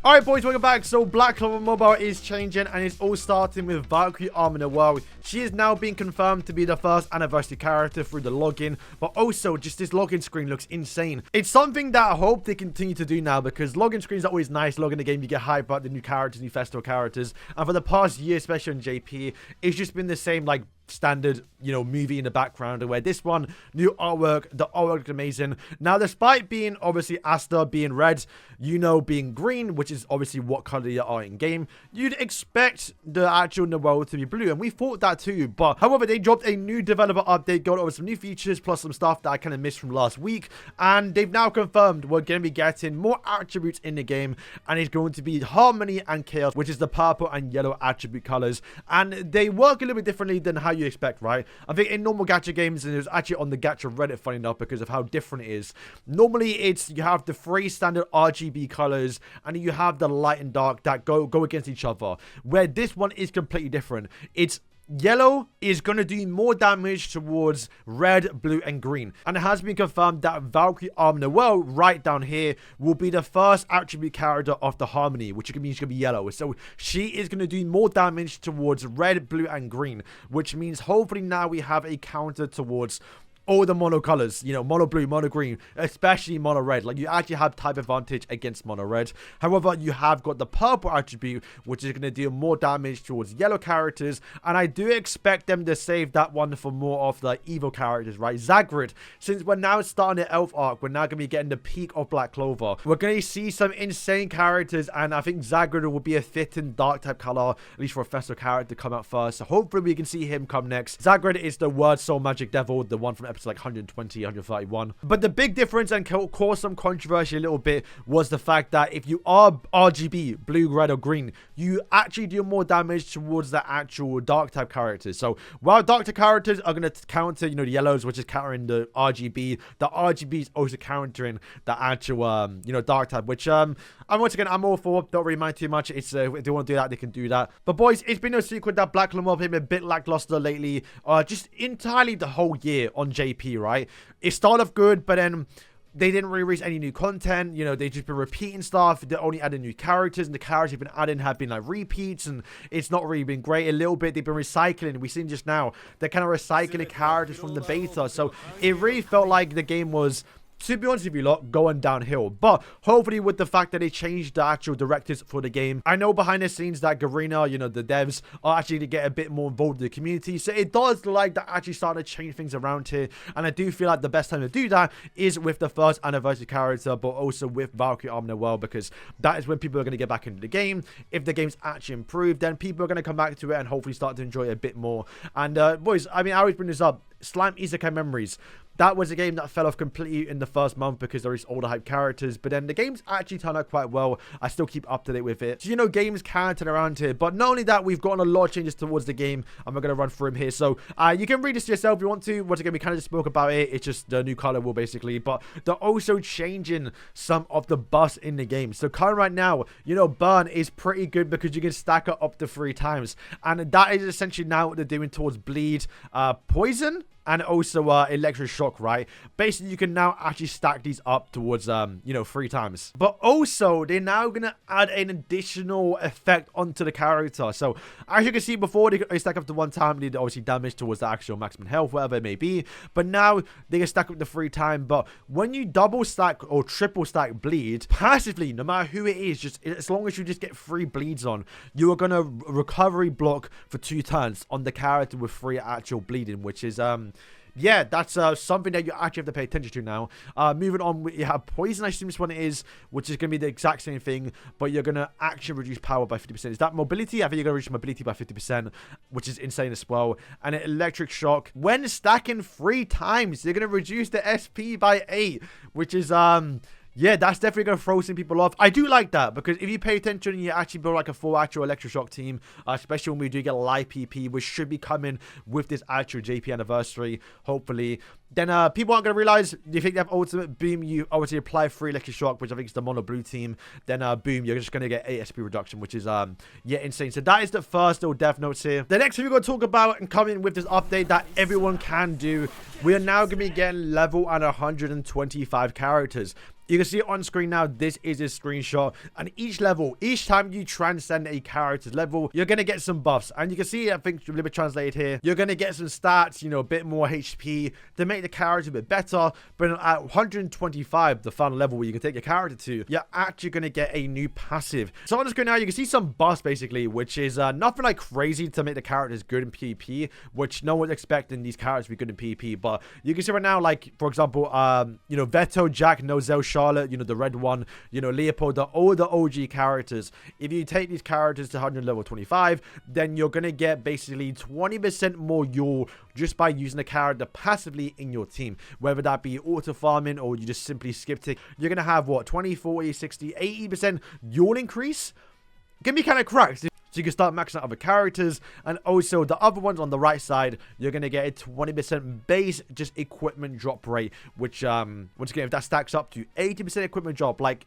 Alright boys, welcome back. So Black Clover Mobile is changing and it's all starting with Valkyrie Noelle. She is now being confirmed to be the first anniversary character through the login, but also just this login screen looks insane. It's something that I hope they continue to do now because login screens are always nice. Login the game, you get hype about the new characters, new festival characters, and for the past year, especially on JP, it's just been the same like standard, you know, movie in the background, where this one, new artwork, the artwork is amazing. Now, despite being obviously Asta being red, you know, being green, which is obviously what color you are in game, you'd expect the actual Noelle to be blue, and we thought that too. But however, they dropped a new developer update, got over some new features plus some stuff that I kind of missed from last week, and they've now confirmed we're going to be getting more attributes in the game, and it's going to be harmony and chaos, which is the purple and yellow attribute colors, and they work a little bit differently than how you expect, right? I think in normal gacha games, and it was actually on the gacha Reddit, funny enough, because of how different it is. Normally, it's you have the three standard RGB colors, and you have the light and dark that go against each other. Where this one is completely different. It's yellow is going to do more damage towards red, blue, and green. And it has been confirmed that Valkyrie Noelle, right down here, will be the first attribute character of the harmony, which means she's going to be yellow. So she is going to do more damage towards red, blue, and green, which means hopefully now we have a counter towards all the mono colors, you know, mono blue, mono green, especially mono red. Like, you actually have type advantage against mono red. However, you have got the purple attribute, which is going to deal more damage towards yellow characters. And I do expect them to save that one for more of the evil characters, right? Zagrid, since we're now starting the elf arc, we're now going to be getting the peak of Black Clover. We're going to see some insane characters, and I think Zagrid will be a fitting dark type color, at least for a festival character to come out first. So hopefully we can see him come next. Zagrid is the word soul magic devil, the one from episode like 120, 131. But the big difference, and caused some controversy a little bit, was the fact that if you are RGB, blue, red, or green, you actually do more damage towards the actual dark type characters. So while dark type characters are going to counter, you know, the yellows, which is countering the RGB is also countering the actual, you know, dark type, which, and once again, I'm all for. Don't really mind too much. It's, if they want to do that, they can do that. But boys, it's been no secret that Black Clover have been a bit lackluster lately, just entirely the whole year on JP, right? It started off good, but then they didn't really release any new content. You know, they've just been repeating stuff. They only added new characters, and the characters they've been adding have been like repeats, and it's not really been great. A little bit, they've been recycling. We've seen just now, they're kind of recycling characters from the beta. So it really felt like the game was, to be honest with you lot, going downhill. But hopefully with the fact that they changed the actual directives for the game, I know behind the scenes that Garena, you know, the devs are actually to get a bit more involved in the community. So it does like that actually starting to change things around here. And I do feel like the best time to do that is with the first anniversary character, but also with Valkyrie Noelle, because that is when people are going to get back into the game. If the game's actually improved, then people are going to come back to it and hopefully start to enjoy it a bit more. And boys, I mean, I always bring this up. Slime Isekai Memories. That was a game that fell off completely in the first month because there is all the hype characters, but then the game's actually turned out quite well. I still keep up to date with it. So, you know, games can turn around here, but not only that, we've gotten a lot of changes towards the game, and we're going to run through them here. So, you can read this yourself if you want to. Once again, we kind of just spoke about it. It's just the new color wheel, basically, but they're also changing some of the buffs in the game. So, current right now, you know, burn is pretty good because you can stack it up to 3 times, and that is essentially now what they're doing towards bleed, poison, and also electric shock, right? Basically, you can now actually stack these up towards, you know, 3 times. But also, they're now going to add an additional effect onto the character. So, as you can see before, they stack up to 1 time. They did obviously damage towards the actual maximum health, whatever it may be. But now, they can stack up to 3 times. But when you double stack or triple stack bleed, passively, no matter who it is, just as long as you just get 3 bleeds on, you are going to recovery block for 2 turns on the character with 3 actual bleeding, which is, yeah, that's something that you actually have to pay attention to now. Moving on, you have poison, I assume this one is, which is going to be the exact same thing, but you're going to actually reduce power by 50%. Is that mobility? I think you're going to reduce mobility by 50%, which is insane as well. And an electric shock. When stacking 3 times, you're going to reduce the SP by 8, which is, yeah, that's definitely going to throw some people off. I do like that, because if you pay attention and you actually build like a full actual electroshock team, especially when we do get a live PP, which should be coming with this actual JP anniversary, hopefully, then people aren't going to realize, you think they have ultimate boom, you obviously apply 3 electric shock, which I think is the mono blue team, then boom, you're just going to get 8 SP reduction, which is, yeah, insane. So that is the first little death notes here. The next thing we're going to talk about and come in with this update that everyone can do, we are now going to be getting level and 125 characters. You can see it on screen now. This is a screenshot, and each level, each time you transcend a character's level, you're going to get some buffs. And you can see, I think, a little bit translated here, you're going to get some stats, you know, a bit more HP to make the character a bit better. But at 125, the final level where you can take your character to, you're actually going to get a new passive. So on screen now, you can see some buffs basically, which is nothing like crazy to make the characters good in PvP, which no one's expecting these characters to be good in PvP. But you can see right now, like, for example, you know, Veto, Jack, Noelle, Charlotte, you know, the red one, you know, Leopold, all the OG characters. If you take these characters to 100 level 25, then you're going to get basically 20% more Yule just by using the character passively in your team. Whether that be auto farming or you just simply skip it, you're going to have what, 20, 40, 60, 80% Yule increase? Can be kind of cracked. So you can start maxing out other characters, and also the other ones on the right side, you're going to get a 20% base just equipment drop rate, which once again, if that stacks up to 80% equipment drop, like,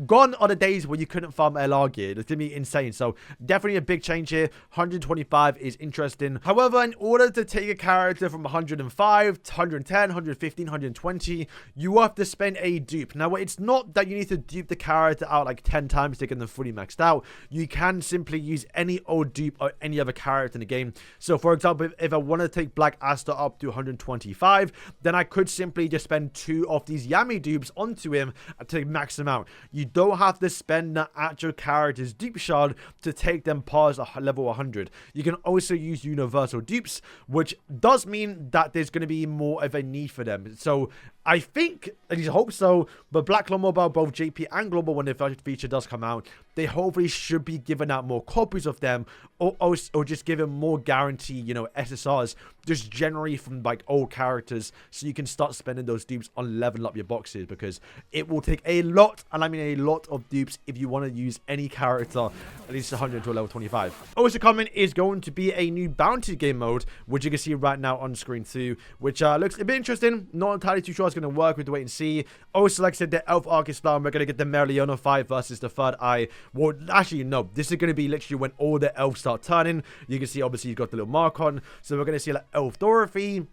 gone are the days where you couldn't farm LR gear. It's going to be insane. So definitely a big change here. 125 is interesting. However, in order to take a character from 105 to 110, 115, 120, you have to spend a dupe. Now, it's not that you need to dupe the character out like 10 times to get them fully maxed out. You can simply use any old dupe or any other character in the game. So for example, if I want to take Black Asta up to 125, then I could simply just spend 2 of these Yami dupes onto him to max them out. You don't have to spend the actual character's dupe shard to take them past level 100. You can also use universal dupes, which does mean that there's going to be more of a need for them. So I think, at least I hope so, but Black Clover Mobile, both JP and Global, when the first feature does come out, they hopefully should be giving out more copies of them, or just giving more guarantee, you know, SSRs, just generally from like old characters, so you can start spending those dupes on leveling up your boxes, because it will take a lot, and I mean a lot of dupes if you want to use any character at least 100 to level 25. Also coming is going to be a new bounty game mode, which you can see right now on screen too, which looks a bit interesting. Not entirely too sure it's going to work. With the wait and see. Also, like I said, the Elf Arc is down. We're going to get the Merliona fight versus the Third Eye. Well, actually, no. This is going to be literally when all the elves start turning. You can see, obviously, he's got the little mark on. So we're going to see like Elf Dorothy,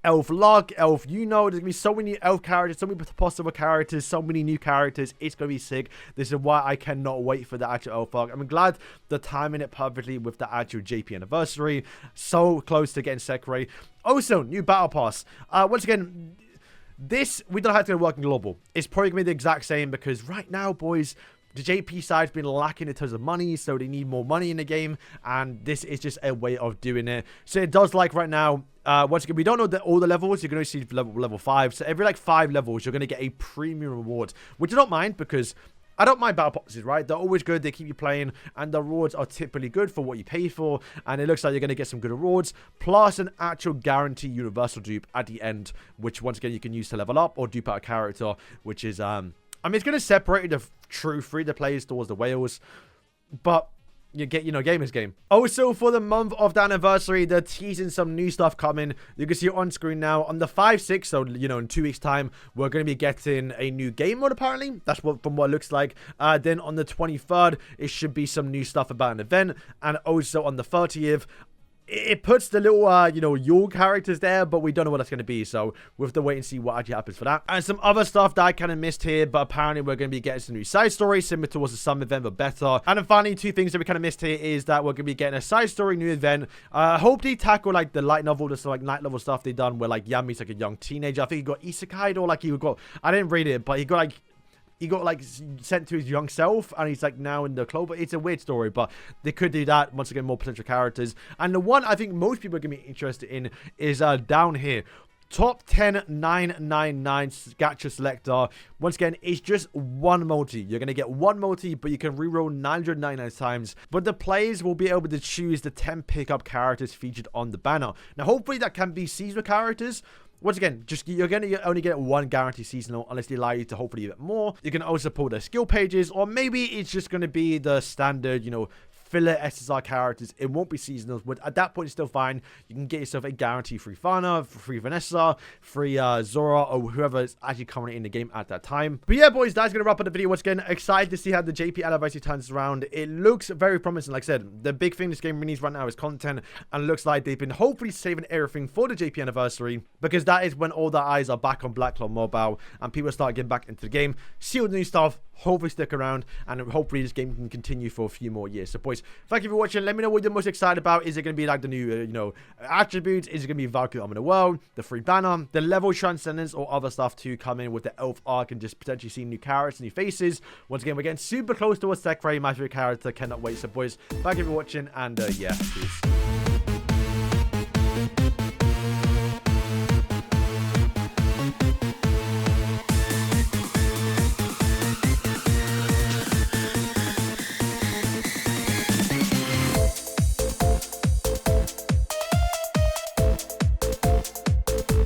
Elf Luck, Elf, you know, there's going to be so many elf characters, so many possible characters, so many new characters. It's going to be sick. This is why I cannot wait for the actual Elf Arc. I'm glad they're timing it perfectly with the actual JP anniversary. So close to getting Sekirei. Also, new Battle Pass. Once again, this, we don't have to work in global. It's probably going to be the exact same, because right now, boys, the JP side's been lacking in terms of money, so they need more money in the game, and this is just a way of doing it. So it does, like right now, once again, we don't know all the levels. You're going to see level 5. So every like 5 levels, you're going to get a premium reward, which I don't mind, because I don't mind battle passes, right? They're always good. They keep you playing, and the rewards are typically good for what you pay for. And it looks like you're going to get some good rewards, plus an actual guarantee universal dupe at the end, which once again you can use to level up or dupe out a character, which is I mean, it's going to separate the true free-to-players towards the whales, but you get, you know, game is game. Also, for the month of the anniversary, they're teasing some new stuff coming. You can see it on screen now. On the 5/6, so, you know, in 2 weeks' time, we're going to be getting a new game mode, apparently. That's what, from what it looks like. Then on the 23rd, it should be some new stuff about an event. And also on the 30th, it puts the little, you know, Yule characters there, but we don't know what that's going to be. So we have to wait and see what actually happens for that. And some other stuff that I kind of missed here, but apparently we're going to be getting some new side stories, similar towards the summer event, but better. And then finally, 2 things that we kind of missed here is that we're going to be getting a side story new event. Hope they tackle like the light novel, just like night level stuff they done, where like Yami's like a young teenager. I think he got isekai'd, or like he got, I didn't read it, but he got like sent to his young self, and he's like now in the Clover. It's a weird story, but they could do that. Once again, more potential characters. And the one I think most people are gonna be interested in is down here, top 10 999 gacha selector. Once again, it's just one multi. You're gonna get one multi, but you can reroll 999 times. But the players will be able to choose the 10 pickup characters featured on the banner. Now, hopefully that can be seasonal characters. Once again, just you're going to only get one guaranteed seasonal, unless they allow you to hopefully get more. You can also pull their skill pages, or maybe it's just going to be the standard, you know, filler SSR characters. It won't be seasonals, but at that point, it's still fine. You can get yourself a guarantee free Fana, free Vanessa, free Zora, or whoever is actually currently in the game at that time. But yeah, boys, that's going to wrap up the video once again. Excited to see how the JP anniversary turns around. It looks very promising. Like I said, the big thing this game needs right now is content, and it looks like they've been hopefully saving everything for the JP anniversary, because that is when all the eyes are back on Black Clover Mobile and people start getting back into the game. See all the new stuff. Hopefully stick around, and hopefully this game can continue for a few more years. So boys, thank you for watching. Let me know what you're most excited about. Is it going to be like the new attributes? Is it going to be Valkyrie Noelle, the free banner, the level transcendence, or other stuff to come in with the elf arc and just potentially see new characters, new faces? Once again, we're getting super close towards Tech Ray, my favorite character. Cannot wait. So boys, thank you for watching, and yeah, peace.